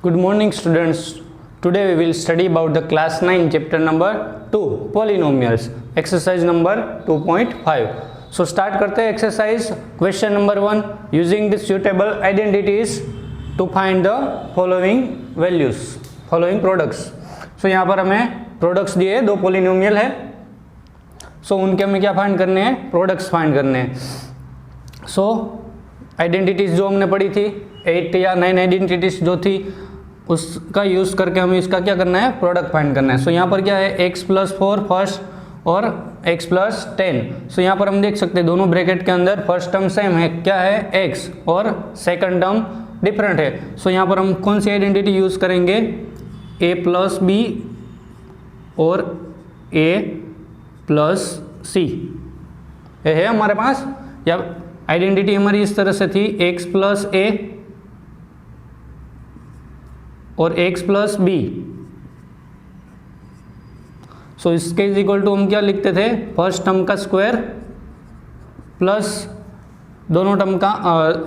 Good morning students. Today we will study about the class 9 chapter number 2 polynomials exercise number 2.5. So start करते हैं exercise question number 1 using the suitable identities to find the following values following products. So यहाँ पर हमें products दिए दो polynomial है, so उनके हमें क्या फाइंड करने हैं, products फाइंड करने हैं. So आइडेंटिटीज जो हमने पढ़ी थी 8 या 9 आइडेंटिटीज जो थी उसका यूज़ करके हमें इसका क्या करना है, प्रोडक्ट फाइंड करना है. सो यहाँ पर क्या है x+4 फर्स्ट और x+10. सो यहाँ पर हम देख सकते हैं दोनों ब्रैकेट के अंदर फर्स्ट टर्म सेम है, क्या है x, और सेकंड टर्म डिफरेंट है. सो यहाँ पर हम कौन सी आइडेंटिटी यूज़ करेंगे, a+b और a+c ये है हमारे पास. या आइडेंटिटी हमारी इस तरह से थी x+a और x+b. सो इसके इज इक्वल टू हम क्या लिखते थे, फर्स्ट टर्म का स्क्वायर प्लस दोनों टर्म का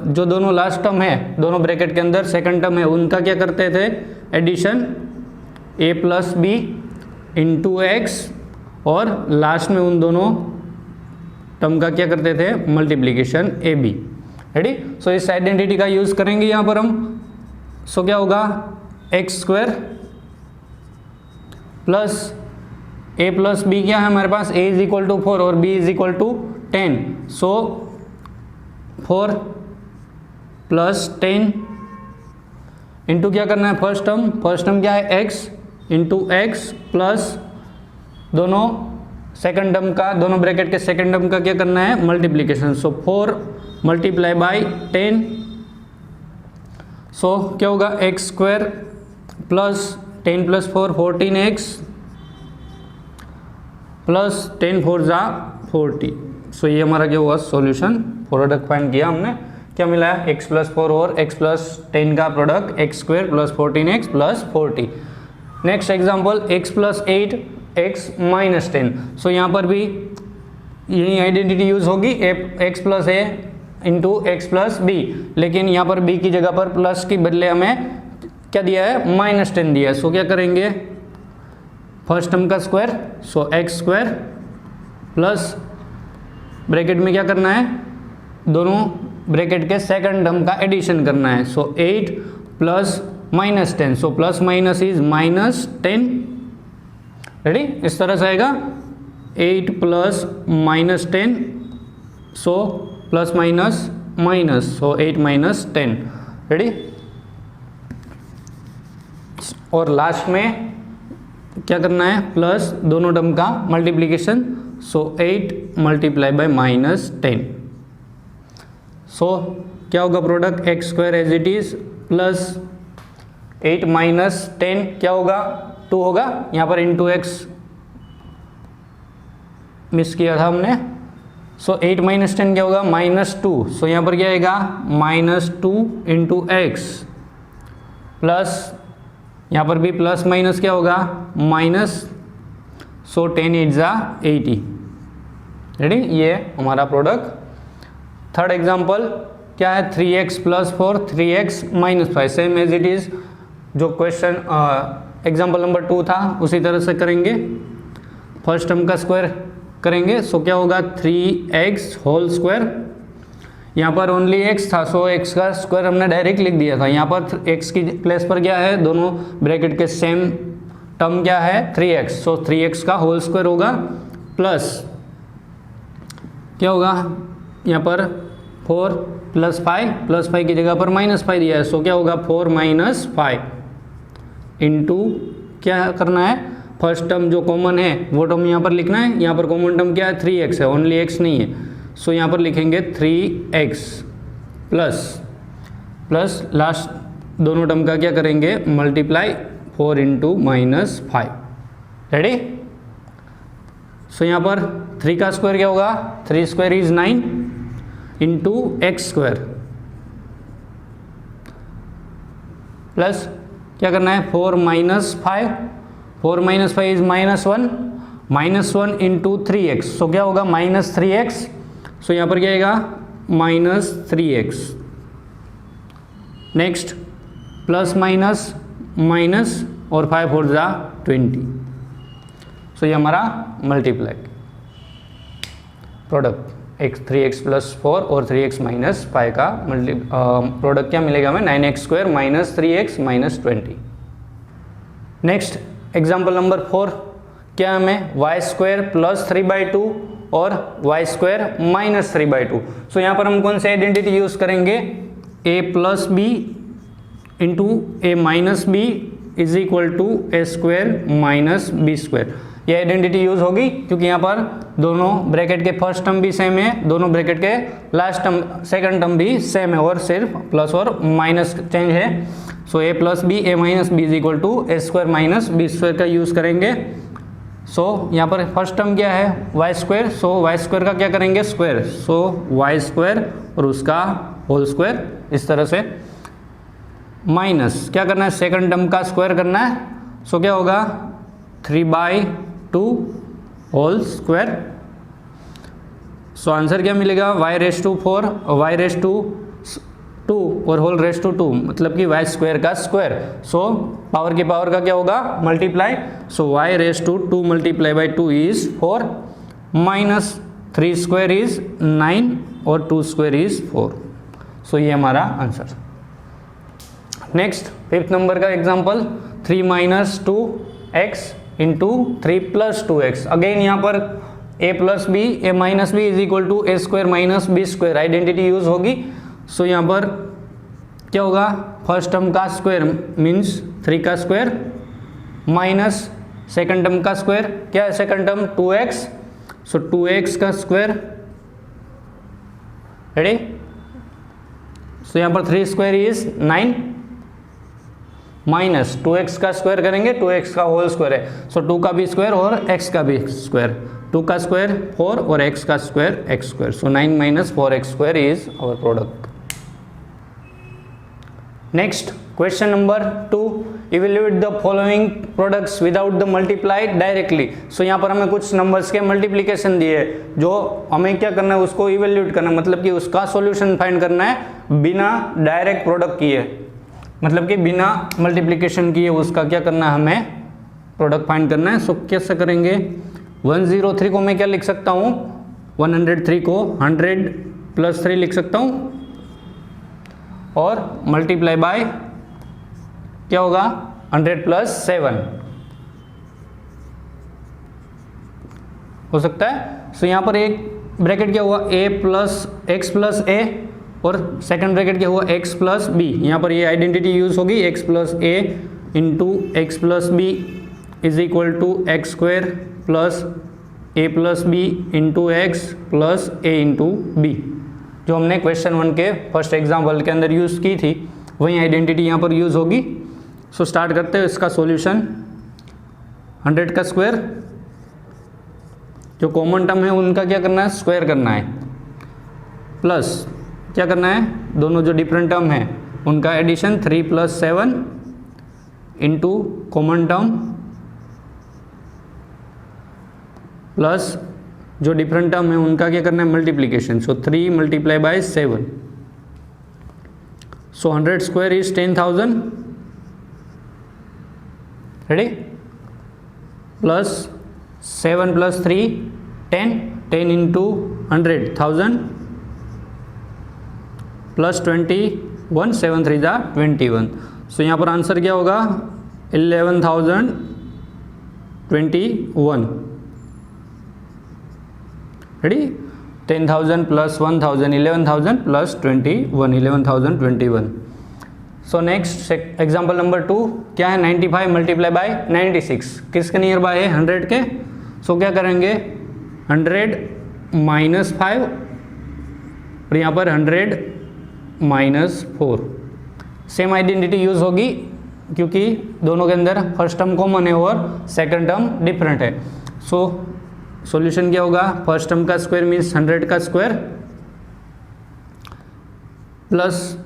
जो दोनों लास्ट टर्म है दोनों ब्रैकेट के अंदर सेकंड टर्म है उनका क्या करते थे, एडिशन a+b इंटू x, और लास्ट में उन दोनों टर्म का क्या करते थे, मल्टीप्लीकेशन ab. रेडी. सो इस आइडेंटिटी का यूज करेंगे यहाँ पर हम. सो क्या होगा, x² प्लस a+b क्या है हमारे पास, a इज इक्वल टू 4 और b is equal to 10. So 4 plus 10 into क्या करना है, फर्स्ट टर्म क्या है x इंटू x प्लस दोनों सेकंड टर्म का, दोनों ब्रैकेट के सेकंड टर्म का क्या करना है, multiplication. So 4 multiply by 10. So क्या होगा, x² plus 10 plus 4 14x plus 10 4 जा 40. सो ये हमारा क्या हुआ, सॉल्यूशन. प्रोडक्ट फाइंड किया हमने, क्या मिला है, x+4 और x+10 का product x² plus 14x plus 40. Next example x+8 x-10. सो यहाँ पर भी यही आइडेंटिटी यूज होगी, x+a इंटू x+b, लेकिन यहाँ पर b की जगह पर प्लस के बदले हमें क्या दिया है, -10 दिया है. सो क्या करेंगे, फर्स्ट टर्म का स्क्वायर, सो x² प्लस ब्रैकेट में क्या करना है, दोनों ब्रैकेट के सेकंड टर्म का एडिशन करना है. So 8 plus -10, so plus minus is -10. Ready. इस तरह से आएगा 8 plus -10, so plus minus minus, so 8 minus 10. Ready. और लास्ट में क्या करना है, प्लस दोनों टर्म का multiplication. So 8 multiply by -10. So क्या होगा, product x² as it is plus 8 minus 10 क्या होगा, 2 होगा. यहाँ पर इंटू x मिस किया था हमने. सो 8 माइनस 10 क्या होगा, -2. सो यहाँ पर क्या आएगा, -2 इंटू एक्स प्लस यहाँ पर भी प्लस माइनस क्या होगा, माइनस. सो 10 8 जा 80. रेडी. ये हमारा प्रोडक्ट. थर्ड एग्जांपल क्या है, 3x plus 4 3x minus 5. Same as it is जो क्वेश्चन एग्जांपल नंबर 2 था उसी तरह से करेंगे. फर्स्ट टर्म का स्क्वायर करेंगे. सो क्या होगा, 3x होल स्क्वायर. यहाँ पर ओनली x था, सो x का स्क्वायर हमने डायरेक्ट लिख दिया था. यहाँ पर x की प्लेस पर क्या है, दोनों ब्रैकेट के सेम टर्म क्या है, 3x. सो 3x का होल स्क्वायर होगा प्लस क्या होगा, यहाँ पर 4 प्लस 5 की जगह पर -5 दिया है. सो क्या होगा, 4 माइनस 5 इंटू क्या करना है, फर्स्ट टर्म जो कॉमन है वो टर्म यहाँ पर लिखना है. यहाँ पर कॉमन टर्म क्या है, 3x है, ओनली x नहीं है. सो यहाँ पर लिखेंगे 3x प्लस लास्ट दोनों टर्म का क्या करेंगे, मल्टीप्लाई 4 इंटू -5. रेडी. सो यहाँ पर 3 का स्क्वायर क्या होगा, 3 square is 9 into x² plus क्या करना है, 4 माइनस 5 इज -1 इंटू 3x. सो क्या होगा, -3x. सो यहाँ पर क्या आएगा, -3x. Next plus minus minus और 5 4 जा 20। सो ये हमारा मल्टीप्लाई प्रोडक्ट x 3x+4 और 3x माइनस 5 का प्रोडक्ट क्या मिलेगा हमें 9x² minus 3x minus 20। Next example number 4 क्या हमें y² प्लस 3/2 और y² माइनस 3/2। सो यहाँ पर हम कौन सी आइडेंटिटी यूज करेंगे, a plus B into A minus B is equal to a² minus b²। ये आइडेंटिटी यूज होगी क्योंकि यहाँ पर दोनों ब्रैकेट के फर्स्ट टर्म भी सेम है, दोनों ब्रैकेट के लास्ट टर्म सेकंड टर्म भी सेम है और सिर्फ प्लस और माइनस चेंज है। So a plus B A minus B is equal to a² minus b² का यूज करेंगे। सो यहाँ पर फर्स्ट टर्म क्या है y², सो y² का क्या करेंगे स्क्वायर, सो y² और उसका होल स्क्वायर इस तरह से, माइनस क्या करना है सेकंड टर्म का स्क्वायर करना है। सो क्या होगा 3/2 होल स्क्वायर। सो आंसर क्या मिलेगा y⁴ y⁴2 और होल रेस टू 2 मतलब कि y² का स्क्वायर। सो पावर की पावर का क्या होगा multiply. So y⁴2 multiply by 2 is 4 minus 3² is 9 और 2² इज 4। सो ये हमारा आंसर। नेक्स्ट 5th नंबर का example 3 minus 2x into 3 plus 2x। Again यहाँ पर a plus B A minus B is equal to a² minus b² identity use होगी। So यहाँ पर क्या होगा फर्स्ट टर्म का स्क्वायर मीन्स 3 का स्क्वायर माइनस सेकंड टर्म का स्क्वायर, क्या है सेकंड टर्म 2x, सो 2x का स्क्वायर रेडी। सो यहाँ पर 3² इज 9 माइनस 2x का स्क्वायर करेंगे 2x का होल स्क्वायर है। सो 2 का भी स्क्वायर और x का भी स्क्वायर, 2 का स्क्वायर 4 और x का square x²। So 9 minus 4x² is our product. Next question number 2, evaluate the following products without the multiply directly. So यहाँ पर हमें कुछ नंबर्स के मल्टीप्लिकेशन दिए जो हमें क्या करना है उसको इवेल्युएट करना है, मतलब कि उसका सॉल्यूशन फाइंड करना है बिना डायरेक्ट प्रोडक्ट किए, मतलब कि बिना मल्टीप्लिकेशन किए उसका क्या करना है हमें प्रोडक्ट फाइंड करना है। सो कैसे करेंगे 103 को मैं क्या लिख सकता हूँ 103 को 100 प्लस 3 लिख सकता हूँ और मल्टीप्लाई बाय क्या होगा 100 प्लस 7 हो सकता है। सो यहाँ पर एक ब्रैकेट क्या हुआ a plus x plus a और सेकंड ब्रैकेट क्या हुआ x प्लस b। यहाँ पर ये आइडेंटिटी यूज होगी x plus a into x plus b is equal to x² plus a plus b into x plus a into b, जो हमने question 1 के फर्स्ट एग्जाम्पल के अंदर यूज़ की थी वही आइडेंटिटी यहाँ पर यूज़ होगी। सो स्टार्ट करते हैं इसका सॉल्यूशन। 100 का स्क्वायर जो कॉमन टर्म है उनका क्या करना है स्क्वायर करना है, प्लस क्या करना है दोनों जो डिफरेंट टर्म है उनका addition 3 plus 7 into common term plus जो डिफरेंट टर्म है उनका क्या करना है multiplication. So 3 multiply by 7। So 100² is 10,000 ready, plus 7 plus 3 10 into 100,000 plus 21 7 3 जा 21। सो यहाँ पर आंसर क्या होगा 11,021 ready. 10,000 plus 1,000 11,000 plus 21 11,021। So next example number 2 क्या है 95 मल्टीप्लाई बाय 96 किसके नियर बाय है 100 के। सो क्या करेंगे 100 माइनस 5 और यहाँ पर 100 माइनस 4। सेम आइडेंटिटी यूज होगी क्योंकि दोनों के अंदर फर्स्ट टर्म कॉमन है और सेकंड टर्म डिफरेंट है। सो सॉल्यूशन क्या होगा फर्स्ट टर्म का स्क्वायर मीन्स 100 का स्क्वायर प्लस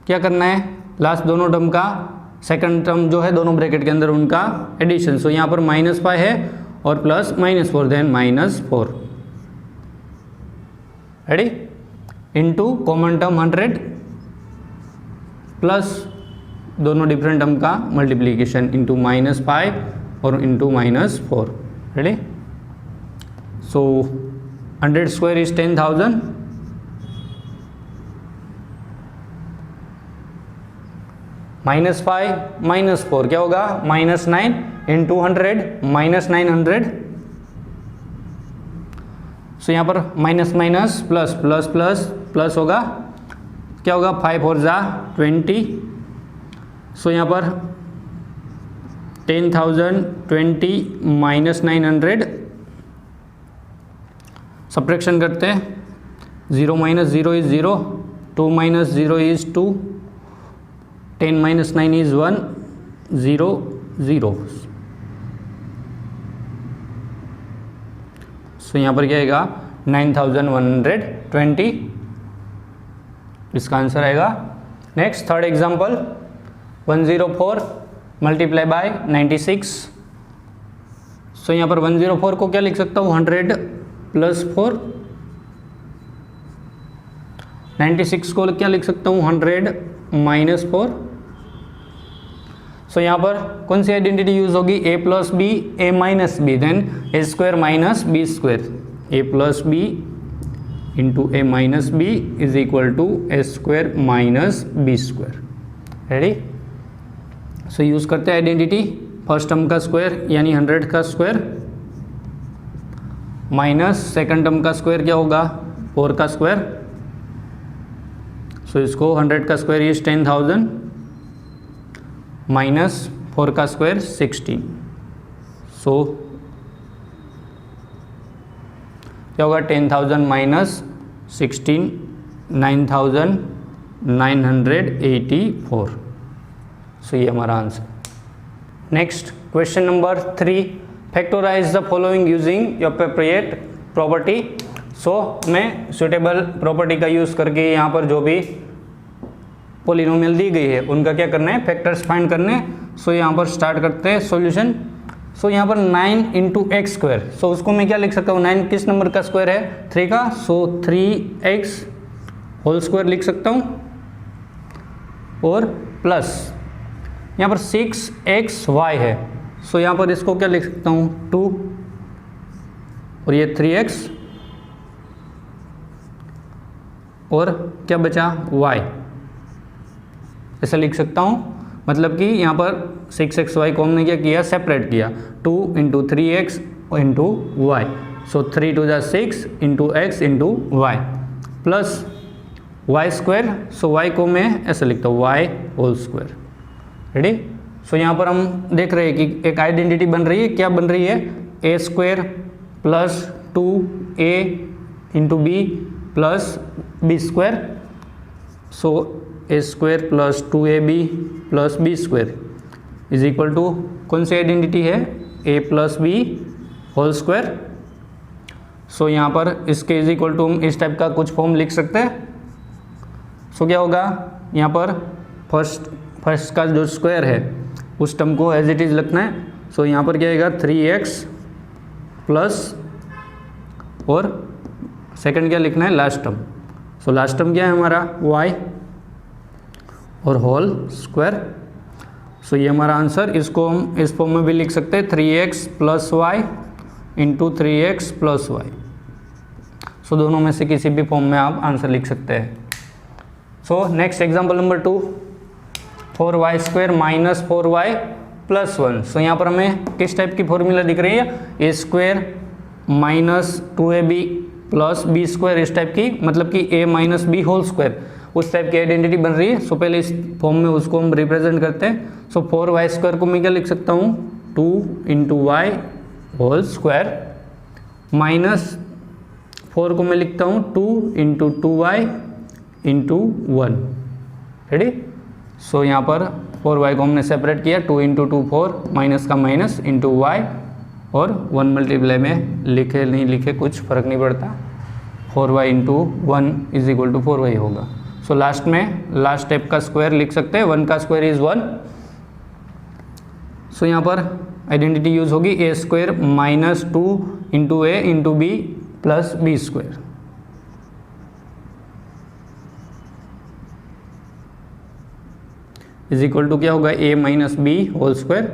क्या करना है लास्ट दोनों टर्म का सेकंड टर्म जो है दोनों ब्रैकेट के अंदर उनका एडिशन। सो यहाँ पर -5 है और plus -4 then -4 ready into common term 100 plus दोनों डिफरेंट टर्म का मल्टीप्लीकेशन इंटू -5 और into -4. Ready. So 100 square is 10,000. -5 -4 क्या होगा? -9 इंटू 100 -900. सो यहाँ पर minus minus plus plus plus plus होगा, क्या होगा? 5 4 जा 20. सो यहाँ पर 10,000 20 -900. सब्ट्रैक्शन करते हैं. 0 - 0 इज 0, 2 - 0 इज 2, 10 - 9 इज 1, 0 0. सो यहाँ पर क्या आएगा? 9,120. इसका आंसर आएगा. Next third example. 104 multiply by 96. सो यहाँ पर 104 को क्या लिख सकता हूँ? 100 + 4. 96 को क्या लिख सकता हूँ? 100 - 4. सो यहाँ पर कौन सी आइडेंटिटी यूज होगी? a + b a - b, then a² - b². a + b into a - b is equal to a² - b². Ready. So use करते हैं आइडेंटिटी. फर्स्ट टर्म का स्क्वायर यानी 100 का स्क्वायर माइनस सेकंड टर्म का स्क्वायर क्या होगा? 4 का स्क्वायर. सो इसको 100 का स्क्वायर इज 10,000 माइनस 4 का स्क्वायर 16. सो क्या होगा? 10,000 माइनस 16 9,984. सो ये हमारा answer. Next question number 3. Factorise the following using appropriate property. So मैं सुटेबल प्रॉपर्टी का यूज़ करके यहाँ पर जो भी पॉलिनोमियल दी गई है उनका क्या करना है? फैक्टर्स फाइंड करने हैं. सो यहाँ पर स्टार्ट करते हैं सॉल्यूशन. सो यहाँ पर 9 इंटू एक्स स्क्वायर. सो उसको मैं क्या लिख सकता हूँ? 9 किस नंबर का स्क्वायर है? 3 का. सो 3x होल स्क्वायर लिख सकता हूँ और प्लस यहाँ पर 6xy है. सो यहाँ पर इसको क्या लिख सकता हूँ? 2 और ये 3x और क्या बचा? y. ऐसा लिख सकता हूँ. मतलब कि यहाँ पर 6xy को हमने क्या किया? सेपरेट किया. 2 into 3x into Y. So 3 2 = 6 into x into Y plus y². So y को मैं ऐसा लिखता हूँ y whole square. Ready. So यहाँ पर हम देख रहे हैं कि एक आइडेंटिटी बन रही है. क्या बन रही है? a² + 2a into b plus b². So a² + 2ab plus b² is equal to कौन सी आइडेंटिटी है? a + b whole square. So यहाँ पर इसके इज इक्वल टू हम इस टाइप का कुछ फॉर्म लिख सकते हैं. सो क्या होगा? यहाँ पर फर्स्ट का जो स्क्वायर है उस टर्म को एज इट इज़ लिखना है. सो यहाँ पर क्या आएगा? 3x प्लस और सेकंड क्या लिखना है? Last term. So last term क्या है हमारा? y और होल स्क्वायर. सो ये हमारा आंसर. इसको हम इस फॉर्म में भी लिख सकते हैं 3x + y into 3x + y. सो दोनों में से किसी भी फॉर्म में आप आंसर लिख सकते हैं. सो next example number 2. 4y² - 4y + 1. सो यहाँ पर हमें किस टाइप की फॉर्मूला दिख रही है? a² - 2ab प्लस b² इस टाइप की, मतलब कि a - b होल स्क्वायर उस टाइप की आइडेंटिटी बन रही है. सो पहले इस फॉर्म में उसको हम रिप्रेजेंट करते हैं. सो 4y² को मैं क्या लिख सकता हूँ? 2 into Y whole square minus 4 को मैं लिखता हूँ 2 into 2y into 1. Ready. So यहाँ पर 4y को हमने सेपरेट किया. 2 इंटू 2 4 माइनस का माइनस इंटू y और 1 मल्टीप्लाई में लिखे नहीं लिखे कुछ फ़र्क नहीं पड़ता. 4y into 1 is equal to 4y होगा. सो लास्ट में लास्ट स्टेप का स्क्वायर लिख सकते हैं. 1 का स्क्वायर इज 1. सो यहाँ पर आइडेंटिटी यूज होगी a² - 2 into a into b plus b². Is equal to क्या होगा a minus B whole square,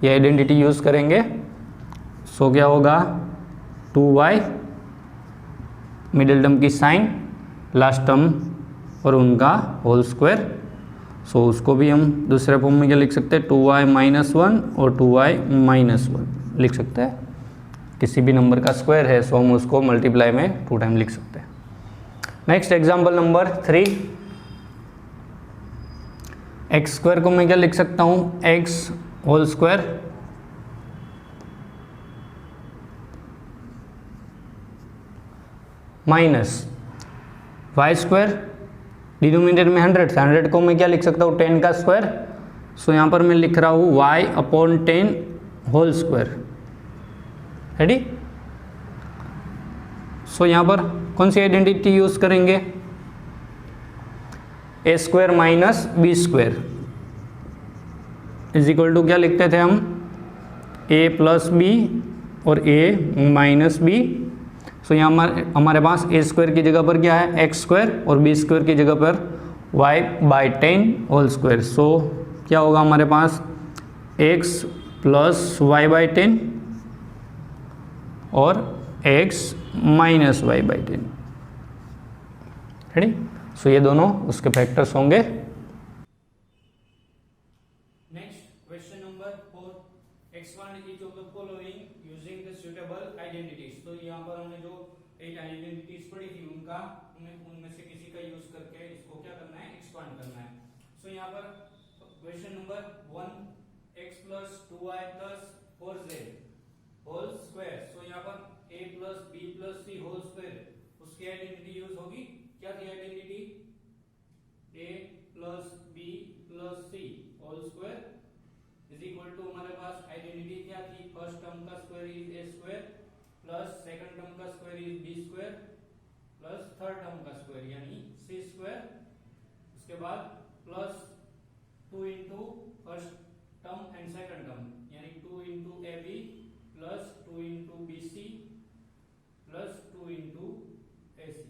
ये आइडेंटिटी यूज़ करेंगे। सो क्या होगा 2y, मिडिल टर्म की साइन, लास्ट टर्म और उनका होल स्क्वायर। सो उसको भी हम दूसरे फॉर्म में क्या लिख सकते हैं 2y माइनस 1 और 2y माइनस 1 लिख सकते हैं। किसी भी नंबर का स्क्वायर है सो हम उसको मल्टीप्लाई में 2 टाइम लिख सकते हैं। Next example number 3, X square को मैं क्या लिख सकता हूँ X whole square minus Y square, denominator में 100 था, 100 को मैं क्या लिख सकता हूँ 10 का स्क्वायर। सो यहाँ पर मैं लिख रहा हूँ y upon 10 whole square. Ready. So यहाँ पर कौन सी आइडेंटिटी यूज करेंगे, ए square minus B square is equal to क्या लिखते थे हम ए प्लस बी और ए माइनस बी। सो यहाँ हमारे पास ए स्क्वायर की जगह पर क्या है एक्स स्क्वायर और बी स्क्वायर की जगह पर Y by 10 whole square. So क्या होगा हमारे पास एक्स प्लस वाई बाई 10 और x minus Y by 10। Ready. So ये दोनों उसके फैक्टर्स होंगे। Next question number 4, expand each of the following using the suitable identities. तो यहाँ पर हमने जो 8 आइडेंटिटीज पढ़ी थी उनमें से किसी का यूज करके इसको क्या करना है एक्सपांड करना है। सो यहाँ पर question number 1, x plus 2y plus 4z whole square. So यहाँ पर a plus B plus C whole square, उसकी आइडेंटिटी यूज होगी। क्या थी identity a plus B plus C whole square is equal to हमारे पास आइडेंटिटी क्या थी, फर्स्ट टर्म का square is a square plus second term का square is b square plus third term का स्क्वायर यानी c स्क्वायर। उसके बाद plus 2 into first term and second term यानी 2 into A B plus 2 into B C plus 2 into A C.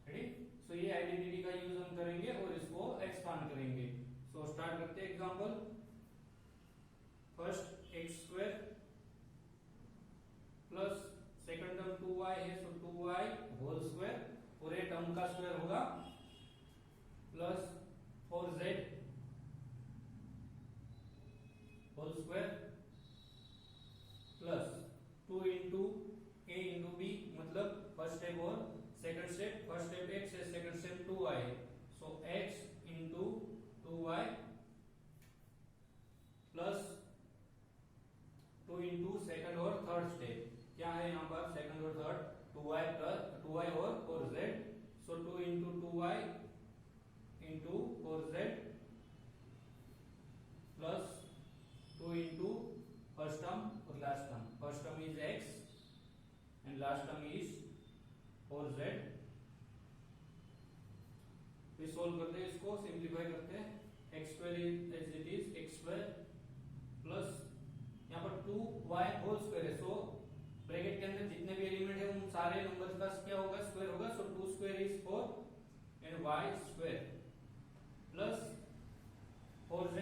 Ready. So ये identity का use हम करेंगे और इसको एक्सपांड करेंगे। सो स्टार्ट करते हैं example. First X square plus second term 2y है सो 2y होल स्क्वायर, पूरे टर्म का स्क्वायर होगा plus 4z whole square plus 2 into A into B, मतलब फर्स्ट स्टेप और second step. First step x है, second step 2y है। So x into 2y plus 2 into second और third step. क्या है यहाँ पर सेकंड और थर्ड 2y प्लस 2y और 4z। So 2 into 2y into 4z plus 2 into first term और last term. First term is x and last term is 4z। फिर solve करते हैं, इसको सिंप्लीफाई करते हैं। x square is as it is x square plus यहाँ पर 2y whole square है। सो ब्रैकेट के अंदर जितने भी एलिमेंट है उन सारे नंबर्स का क्या होगा स्क्वायर होगा। सो 2 square is 4 and y square plus 4z।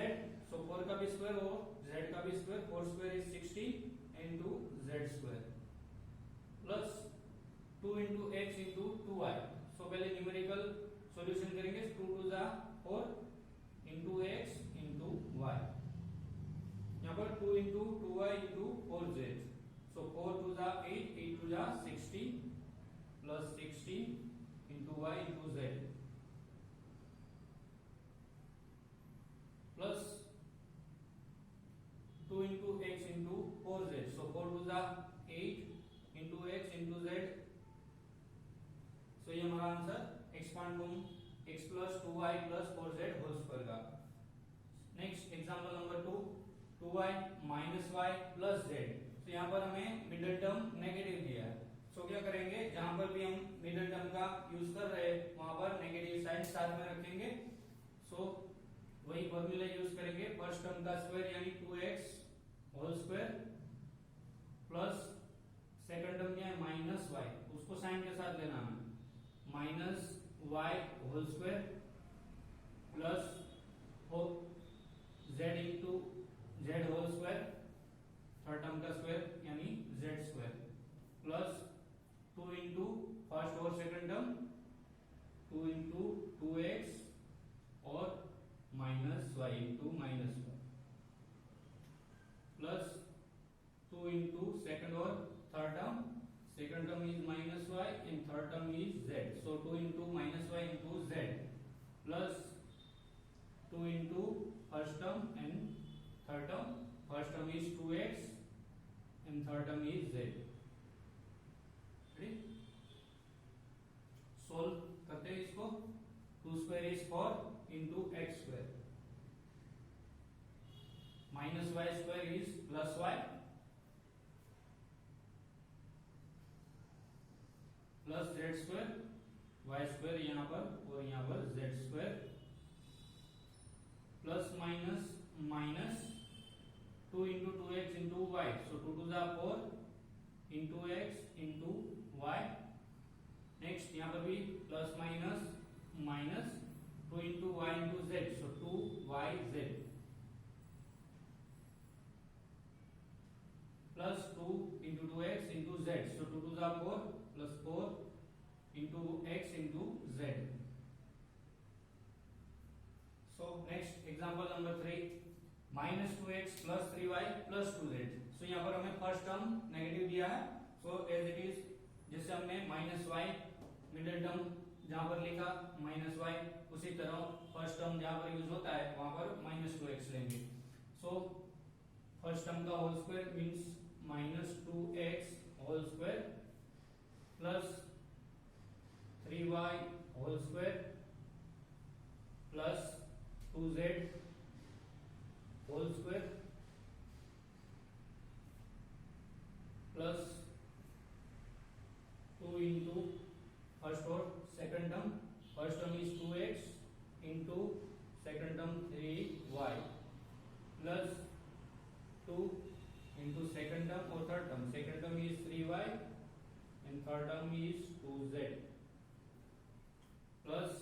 So 4 का भी स्क्वायर और z का भी square, 4 square is 60 into z square plus 2 into x into 2y। सो पहले न्यूमेरिकल सॉल्यूशन करेंगे। 2 टू जा 4 इंटू x इंटू y। यहाँ पर 2 into 2y into 4z। So 4 two जा 8, 8 टू जा 60 plus 60 into y into z plus 2 into x into 4z। So 4 two जा 8 into x into z। So ये हमारा answer expand from x plus 2y plus 4z whole square का। Next example number 2, 2y minus y plus z। तो यहाँ पर हमें middle term negative दिया है। सो क्या करेंगे, जहां पर भी हम मिडिल टर्म का यूज कर रहे हैं वहां पर नेगेटिव साइन साथ में रखेंगे। सो वही फॉर्मूला यूज करेंगे। फर्स्ट टर्म का स्क्वायर यानी 2x whole square plus second term क्या है माइनस y, उसको साइन के साथ लेना है minus y whole square plus z into z whole square, third term का स्क्वायर यानी z square, plus 2 into first और सेकंड टर्म 2 इंटू 2x और minus y into minus y, plus 2 into second और third term, second term is minus y and third term is z, so 2 into minus y into z plus 2 into first term and third term, first term is 2x and third term is z. ready, solve करते हैं इसको, 2 square is 4 into x square, minus y square is plus y plus z square, y square यहाँ पर और यहाँ पर z square, plus minus minus 2 into 2x into Y, so 2 two जा 4 into x into y, next यहाँ पर भी plus minus minus 2 into y into z, so 2yz, plus 2 into 2x into z, so 2 two जा 4 plus 4 into x into z. So next example number 3, minus 2x plus 3y plus 2z. सो यहाँ पर हमें first term negative दिया है, so as it is, जैसे हमने minus y middle term जहां पर लिखा माइनस y, उसी तरह फर्स्ट टर्म जहां पर यूज होता है वहां पर माइनस 2x लेंगे. सो फर्स्ट टर्म का whole square means minus 2x whole square plus 3y whole square plus 2z whole square plus 2 into first और second term, first term is 2x into second term 3y plus 2 into second term or third term, second term is 3y and third term is 2z plus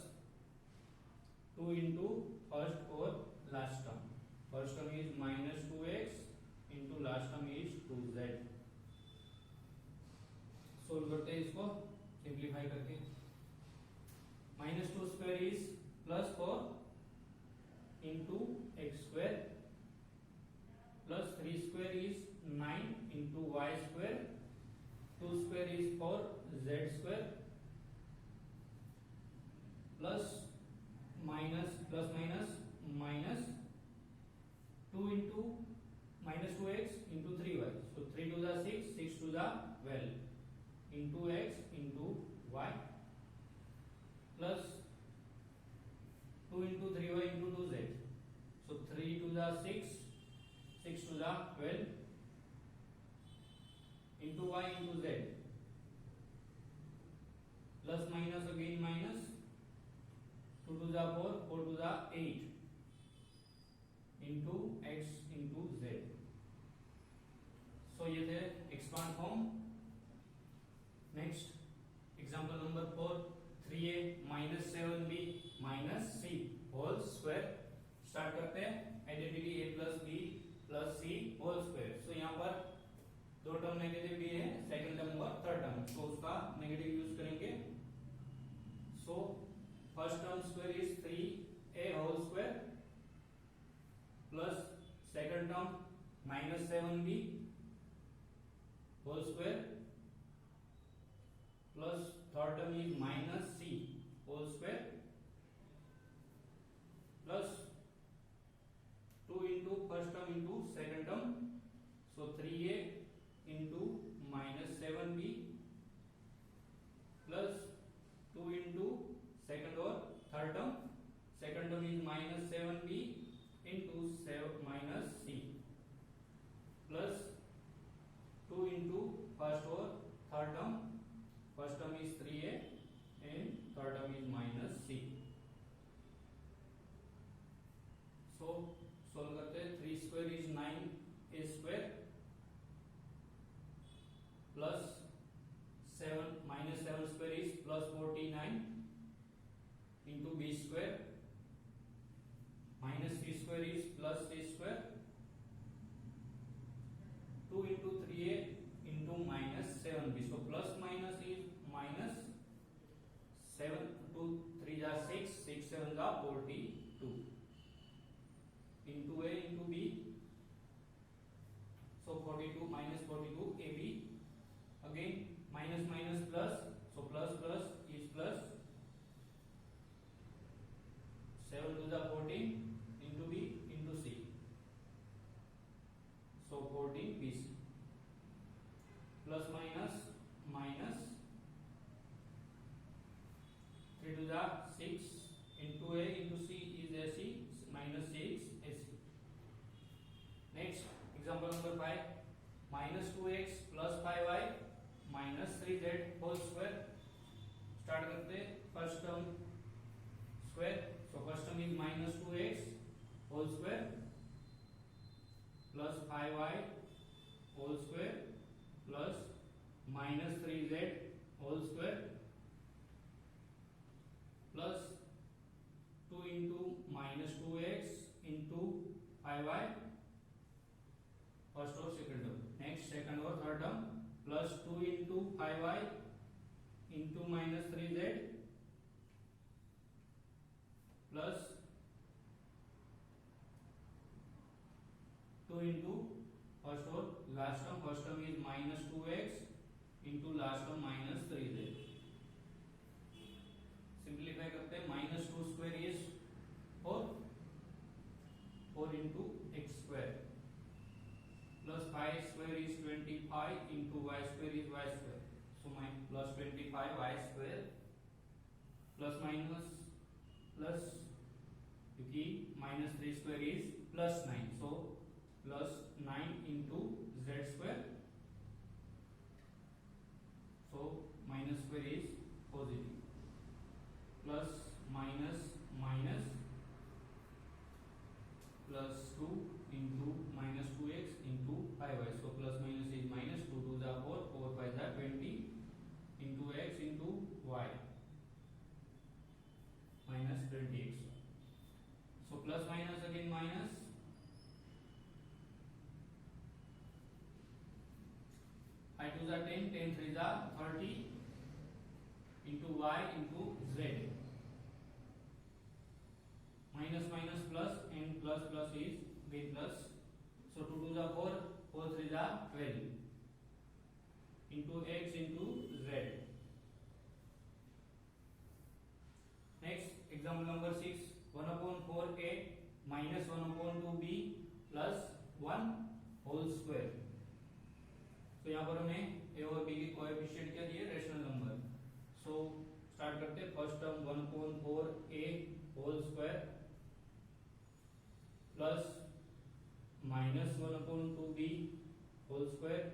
2 into first or last term, first term is minus 2x into last term is 2z. Solve करते हैं इसको simplify करके, minus 2 square is plus 4 into x square plus 3 square is 9 into y square, 2 square is 4 z square plus minus minus 2 into minus 2x into 3y, so 3 to the 6, 6 to the 12 into x into y plus 2 into 3y into 2z, so 3 to the 6, 6 to the 12 into y into z plus minus again minus 2 to the 4, 4 to the 8 into x into z. So ये थे expand form. Next example number 4, 3a minus 7b minus c whole square. Start करते हैं, identity a plus b plus C whole square. So यहाँ पर दो term negative भी है, second term और थर्ड टर्म, तो उसका नेगेटिव यूज करेंगे. So first term square is 3a whole square plus second term minus 7b whole square plus third term is minus c whole square plus 2 into first term into second term, so 3a into minus 7b plus 2 into second or third term, second term is minus 7b into 7 minus c plus 2 into first or third term, first term is 3a and third term is minus c. So solve करते हैं, 3 square is 9a square plus 7 minus 7 square is plus 49 into b square minus 3 square is plus 3 7 जा 42 into a into b. So 42 minus 42 ab, again minus minus plus, so plus plus is plus, 7 to the 14 into b into c, so 14 bc, plus minus minus 3 to the 6 into a into c is ac, minus 6 ac. Next example number 5, minus 2x plus 5y minus 3z whole square. Start करते first term square, so first term is minus 2x whole square plus 5y whole square plus minus 3z whole square plus 2 into minus 2x into 5y, first और second term. Next second और third term plus 2 into 5y into minus 3z plus 2 into first और last term. First term is minus 2x into last term minus 3z. Simplify करते हैं. minus 2 square is 4 into x square plus 5 square is 25 into y square is y square, so my plus 25 y square plus minus plus, क्योंकि minus 3 square is plus 9, so plus 9 into z square, so minus square is positive, plus minus minus plus 2 into minus 2x into 5y, so plus minus is minus, 2 to the 4, 4 5 the 20 into x into y minus 20x, so plus minus again minus, I to the 10, 10 3 the 30 into y into z, minus minus plus and plus plus is b plus, so 2 to the 4, 4 3 the 12 into x into z. Next example number 6, 1 upon 4a minus 1 upon 2b plus 1 whole square. तो यहाँ पर हमें a और b के coefficient क्या दिए, rational number. सो start करते हैं. First term 1 upon 4a whole square plus minus 1 upon 2b whole square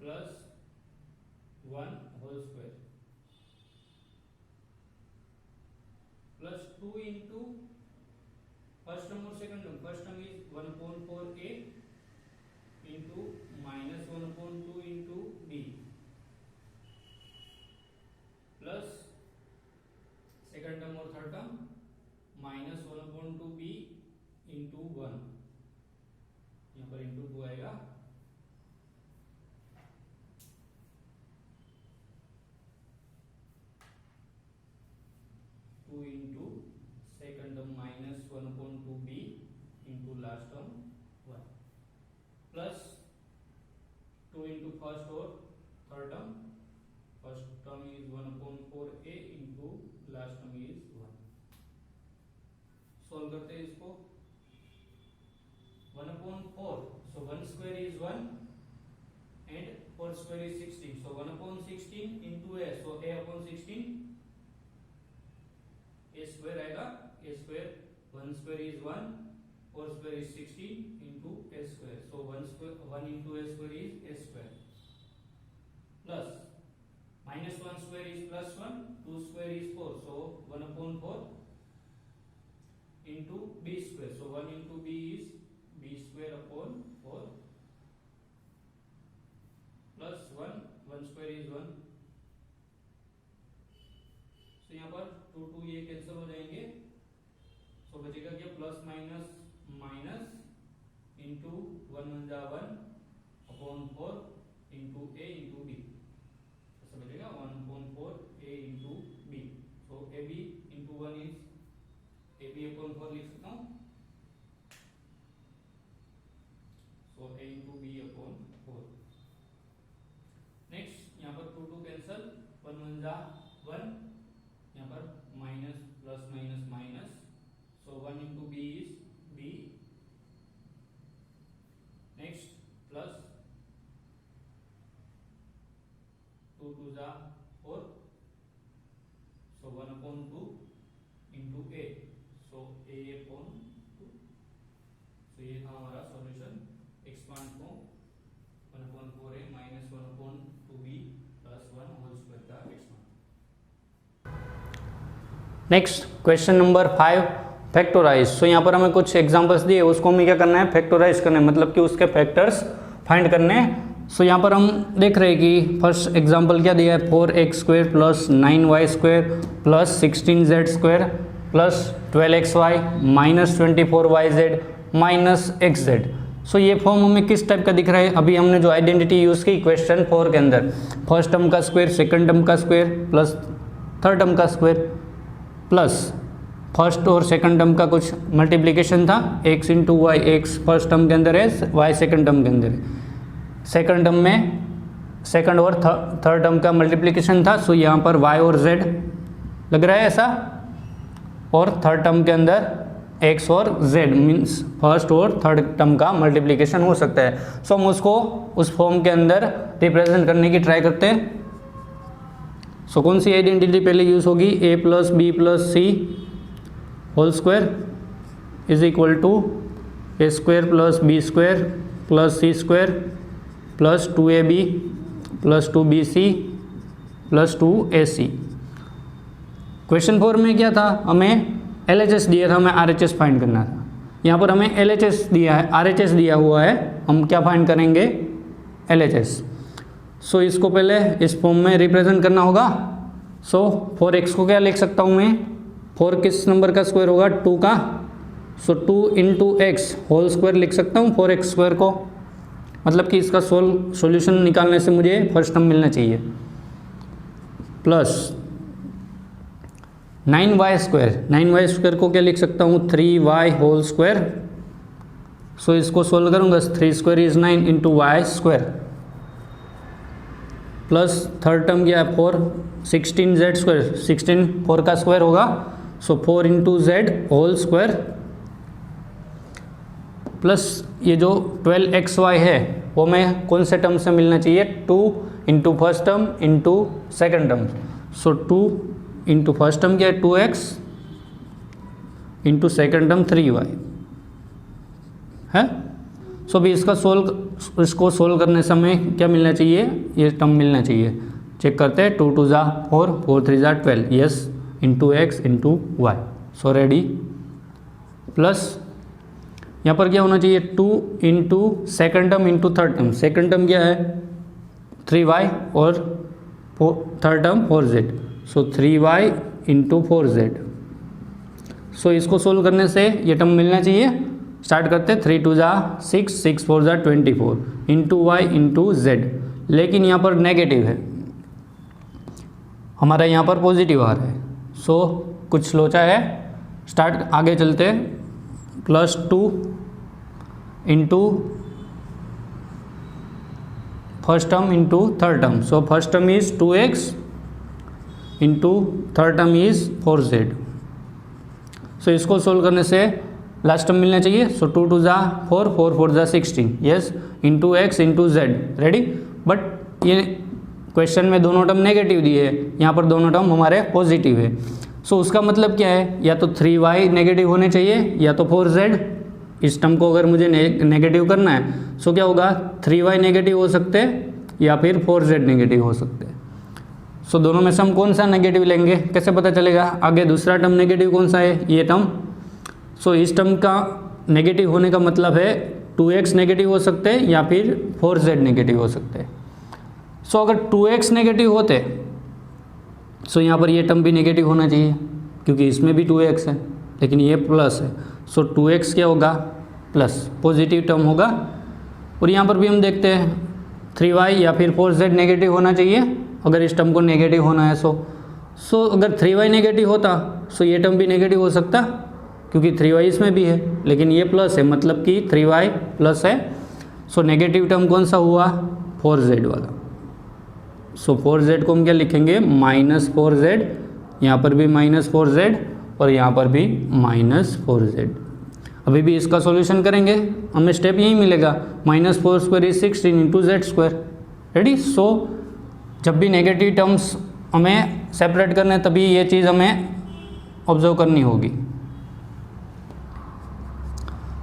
plus 1 whole square plus 2 into first term और second term. First term is 1 upon 4a into minus 1 upon 2 into b plus second term और third term minus 1 upon 2b into 1, यहाँ पर into 2 आएगा. Two into second term minus 1 upon 2b into last term 1 plus 2 into first और third term. First term is 1 upon 4a into last term is 1. Solve करते हैं इसको. 1 upon 4, so 1 square is 1 and 4 square is 16, so 1 upon 16 into a, so a upon 16, a square आएगा. a square 1 square is 1, 4 square is 16 into a square, so 1 square 1 into a square is a square plus minus 1 square is plus 1, 2 square is 4, so 1 upon 4 into b square, so 1 into b is b square upon 4 plus 1 square is 1, so यहाँ पर 2 2 ये cancel हो जाएंगे. सो बचेगा क्या, plus minus minus into 1 1 जा 1 upon 4 into a into b, ऐसा बचेगा 1 upon 4 a into b. So a b a upon 2। तो ये था हमारा solution expand form 1/4a minus 1/2b plus 1 whole square का expand. Next question number 5 factorize. So यहाँ पर हमें कुछ एग्जांपल्स दिए, उसको हमें क्या करना है, फैक्टोराइज करना है, मतलब कि उसके फैक्टर्स फाइंड करने हैं। सो यहाँ पर हम देख रहे हैं कि फर्स्ट एग्जांपल क्या दिया है, 4x² plus 9y² plus 16z² plus 12xy minus 24yz minus xz। सो ये फॉर्म हमें किस टाइप का दिख रहा है, अभी हमने जो आइडेंटिटी यूज़ की क्वेश्चन 4 के अंदर, फर्स्ट टर्म का स्क्वायर, सेकंड टर्म का स्क्वायर प्लस थर्ड टर्म का स्क्वायर प्लस फर्स्ट और सेकंड टर्म का कुछ मल्टीप्लिकेशन था, x into y, x first term के अंदर है, y सेकंड टर्म के अंदर है, सेकंड टर्म में सेकंड और थर्ड टर्म का मल्टीप्लिकेशन था। सो यहाँ पर y और z लग रहा है ऐसा, और थर्ड टर्म के अंदर x और z मीन्स फर्स्ट और थर्ड टर्म का मल्टीप्लिकेशन हो सकता है। सो हम उसको उस फॉर्म के अंदर रिप्रेजेंट करने की ट्राई करते हैं। सो कौन सी आइडेंटिटी पहले यूज़ होगी, a plus B plus C whole square is equal to a square plus b square plus c square plus 2ab plus 2bc plus 2ac। Question 4 में क्या था, हमें LHS दिया था, हमें RHS फाइंड करना था। यहाँ पर हमें LHS दिया है, RHS दिया हुआ है, हम क्या फाइंड करेंगे, LHS। सो इसको पहले इस फॉर्म में रिप्रेजेंट करना होगा। सो 4x को क्या लिख सकता हूँ मैं, 4 किस नंबर का स्क्वायर होगा, 2 का, सो 2 इंटू एक्स होल स्क्वायर लिख सकता हूँ 4x स्क्वायर को, मतलब कि इसका सॉल्यूशन निकालने से मुझे फर्स्ट टर्म मिलना चाहिए, plus 9y square, 9y square को क्या लिख सकता हूँ, 3y होल स्क्वायर। सो इसको सोल्व करूँगा, 3 square is 9 into y square plus third term क्या है 4, 16z स्क्वायर, 16 4 का स्क्वायर होगा, so 4 into z whole square plus ये जो 12xy है वो मैं कौन से टर्म से मिलना चाहिए, 2 into first term into second term. So 2 into first term क्या है 2x into second term 3y है। सो भी इसको सोल्व करने समय क्या मिलना चाहिए, ये टर्म मिलना चाहिए। चेक करते हैं, 2 2 जा 4, 4 3 जा 12, yes, into x into Y. So ready, plus यहाँ पर क्या होना चाहिए, 2 into second term into third term, second term क्या है 3y और third term 4z, so 3y into 4z। So इसको सोल्व करने से ये टर्म मिलना चाहिए। स्टार्ट करते, 3 2 जा 6, 6 4 जा 24 इंटू वाई इंटू z। लेकिन यहाँ पर नेगेटिव है, हमारा यहाँ पर पॉजिटिव आ रहा है, सो कुछ लोचा है। स्टार्ट आगे चलते, plus 2 into first term into third term, so first term is 2x into third term is 4z। So इसको सोल्व करने से लास्ट टर्म मिलना चाहिए। सो 2 2 जा 4, 4 4 जा 16, yes, into x into Z, ready. But ये क्वेश्चन में दोनों टर्म नेगेटिव दिए है, यहाँ पर दोनों टर्म हमारे पॉजिटिव है। सो उसका मतलब क्या है, या तो 3y नेगेटिव होने चाहिए या तो 4z। इस टर्म को अगर मुझे नेगेटिव करना है, सो क्या होगा, 3y नेगेटिव हो सकते हैं या फिर 4z नेगेटिव हो सकते हैं। सो दोनों में से हम कौन सा नेगेटिव लेंगे, कैसे पता चलेगा, आगे दूसरा टर्म नेगेटिव कौन सा है, ये टर्म। सो इस टर्म का नेगेटिव होने का मतलब है 2x नेगेटिव हो सकते हैं या फिर 4z नेगेटिव हो सकते हैं। सो अगर 2x नेगेटिव होते सो यहाँ पर ये टर्म भी नेगेटिव होना चाहिए, क्योंकि इसमें भी 2x है लेकिन ये प्लस है। सो 2x क्या होगा, प्लस, पॉजिटिव टर्म होगा। और यहाँ पर भी हम देखते हैं 3y या फिर 4z नेगेटिव होना चाहिए अगर इस टर्म को नेगेटिव होना है। सो अगर 3y नेगेटिव होता सो ये टर्म भी नेगेटिव हो सकता, क्योंकि 3y इसमें भी है, लेकिन ये प्लस है, मतलब कि 3y प्लस है। सो नेगेटिव टर्म कौन सा हुआ, 4z वाला। सो 4z को हम क्या लिखेंगे, -4z, यहाँ पर भी -4z और यहाँ पर भी -4z। अभी भी इसका सॉल्यूशन करेंगे, हमें स्टेप यही मिलेगा, -4 square is 16 into z square, ready. So जब भी नेगेटिव टर्म्स हमें सेपरेट करने तभी ये चीज़ हमें ऑब्जर्व करनी होगी।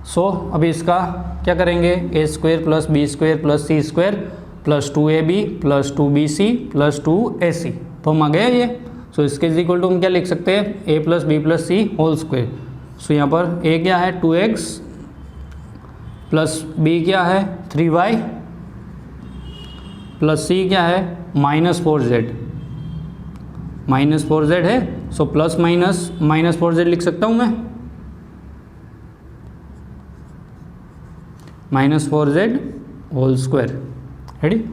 सो अभी इसका क्या करेंगे, ए square plus b square plus c square plus 2ab plus 2bc plus 2ac तो हम आ गया ये। सो इसके इज इक्वल टू हम क्या लिख सकते हैं, a plus B plus C whole square. So यहाँ पर a क्या है 2x प्लस b क्या है 3y प्लस c क्या है -4z, -4z है। सो प्लस माइनस -4z लिख सकता हूँ मैं, -4z whole square. Ready.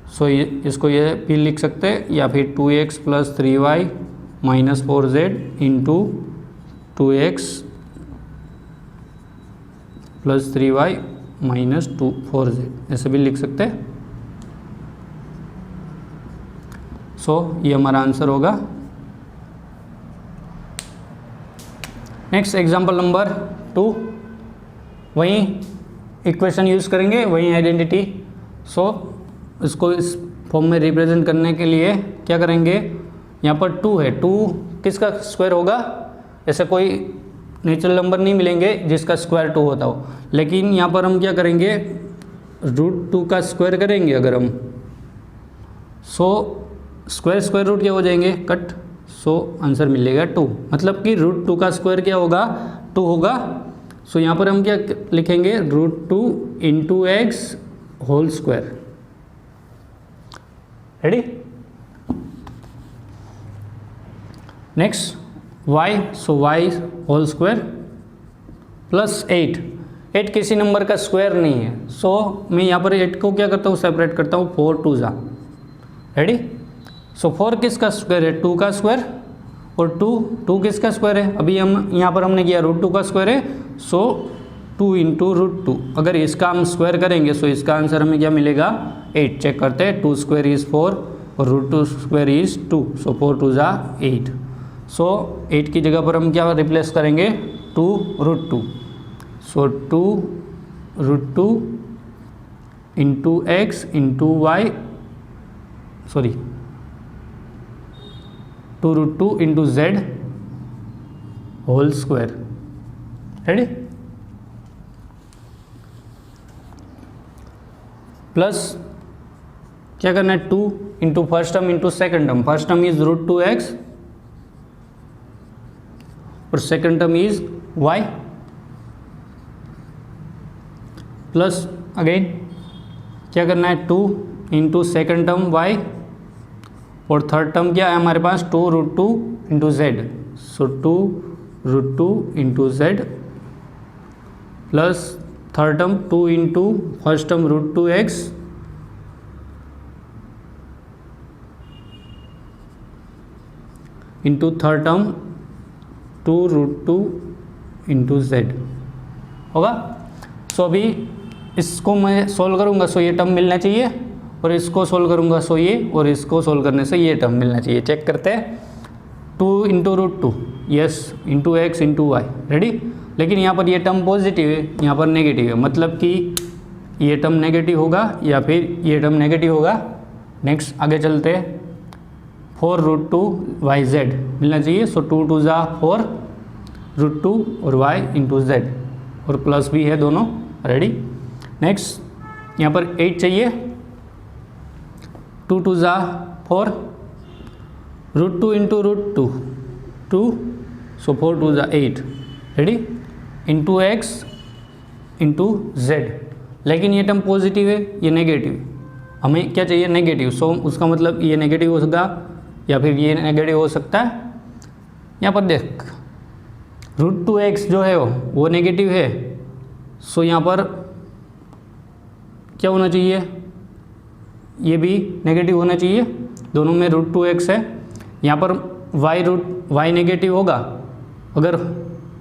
So ये इसको ये भी लिख सकते हैं, या फिर 2x plus 3y -4z into 2x plus 3y -4z ऐसे भी लिख सकते हैं। सो ये हमारा आंसर होगा। नेक्स्ट एग्जांपल नंबर 2, वहीं इक्वेशन यूज़ करेंगे, वहीं आइडेंटिटी। सो इसको इस फॉर्म में रिप्रेजेंट करने के लिए क्या करेंगे, यहाँ पर 2 है, 2 किसका स्क्वायर होगा, ऐसे कोई नेचुरल नंबर नहीं मिलेंगे जिसका स्क्वायर 2 होता हो, लेकिन यहाँ पर हम क्या करेंगे √2 का स्क्वायर करेंगे अगर हम। सो स्क्वायर रूट क्या हो जाएंगे कट। सो आंसर मिलेगा 2, मतलब कि √2 का स्क्वायर क्या होगा 2 होगा। सो यहाँ पर हम क्या लिखेंगे √2 into x whole square. Ready. Next y, so y whole square plus 8 किसी नंबर का स्क्वायर नहीं है। सो मैं यहाँ पर 8 को क्या करता हूँ सेपरेट करता हूँ 4 2 जा। रेडी। सो 4 किसका स्क्वायर है 2 का स्क्वायर, और 2 किसका स्क्वायर है, अभी हम यहाँ पर हमने किया √2 का स्क्वायर है। सो 2 इंटू √2, अगर इसका हम स्क्वायर करेंगे सो इसका आंसर हमें क्या मिलेगा 8। चेक करते हैं, 2 स्क्वायर इज़ 4 और √2 स्क्वायर इज़ 2। सो 4 2 जा 8। सो 8 की जगह पर हम क्या रिप्लेस करेंगे 2 √2। So 2 √2 into x into y, sorry 2 √2 into z whole square. Ready. Plus क्या करना है 2 into first term into second term. First term is √2x और second term is y, plus again क्या करना है 2 इंटू सेकेंड टर्म y और third term क्या है हमारे पास 2 √2 into z. So 2 √2 into z plus third term 2 into first term √2x into third term 2 √2 into Z होगा। सो अभी इसको मैं सोल्व करूँगा सो ये टर्म मिलना चाहिए, और इसको सोल्व करूँगा सो ये, और इसको सोल्व करने से ये टर्म मिलना चाहिए। चेक करते हैं 2 into √2 yes into x into y. Ready. लेकिन यहाँ पर ये टर्म पॉजिटिव है, यहाँ पर नेगेटिव है, मतलब कि ये टर्म नेगेटिव होगा या फिर ये टर्म नेगेटिव होगा। नेक्स्ट आगे चलते हैं, 4 √2 yz मिलना चाहिए। सो 2 2 जा 4 √2 और y इंटू जेड, और प्लस भी है दोनों। रेडी। नेक्स्ट यहाँ पर 8 चाहिए, 2 2 जा 4 √2 इंटू √2 2, सो 4 2 जा 8। Ready. Into x into Z, लेकिन ये टर्म पॉजिटिव है ये नेगेटिव है, हमें क्या चाहिए नेगेटिव। सो उसका मतलब ये नेगेटिव हो सकता या फिर ये नेगेटिव हो सकता है। यहाँ पर देख √2x जो है वो नेगेटिव है। सो यहाँ पर क्या होना चाहिए, ये भी नेगेटिव होना चाहिए, दोनों में √2x है। यहाँ पर y नेगेटिव होगा, अगर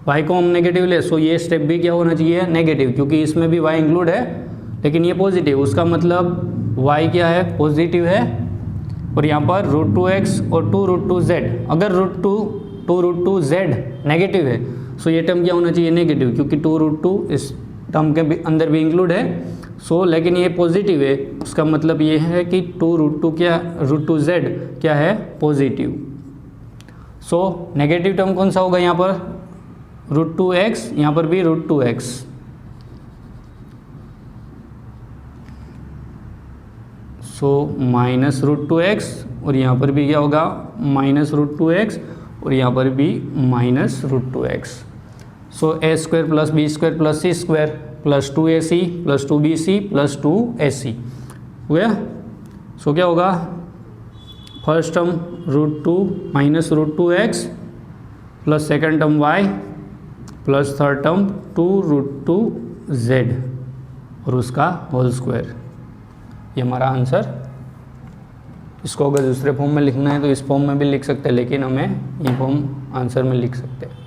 y को हम नेगेटिव ले सो ये स्टेप भी क्या होना चाहिए नेगेटिव, क्योंकि इसमें भी y इंक्लूड है, लेकिन ये पॉजिटिव, उसका मतलब y क्या है पॉजिटिव है। और यहाँ पर √2x और 2 √2z, अगर √2 √2z नेगेटिव है सो ये टर्म क्या होना चाहिए नेगेटिव, क्योंकि 2 √2 इस टर्म के अंदर भी इंक्लूड है। सो लेकिन ये पॉजिटिव है, उसका मतलब ये है कि 2 √2 क्या √2z क्या है पॉजिटिव। सो नेगेटिव टर्म कौन सा होगा यहाँ पर √2x, यहाँ पर भी √2x। सो -√2x और यहाँ पर भी क्या होगा -√2x और यहाँ पर भी -√2x। सो a² + b² + c² + 2ac + 2bc + 2ac हो गया। सो क्या होगा, first term √2 -√2x plus second term y plus third term 2√2z और उसका होल स्क्वायर। ये हमारा आंसर। इसको अगर दूसरे फॉर्म में लिखना है तो इस फॉर्म में भी लिख सकते हैं, लेकिन हमें ये फॉर्म आंसर में लिख सकते हैं।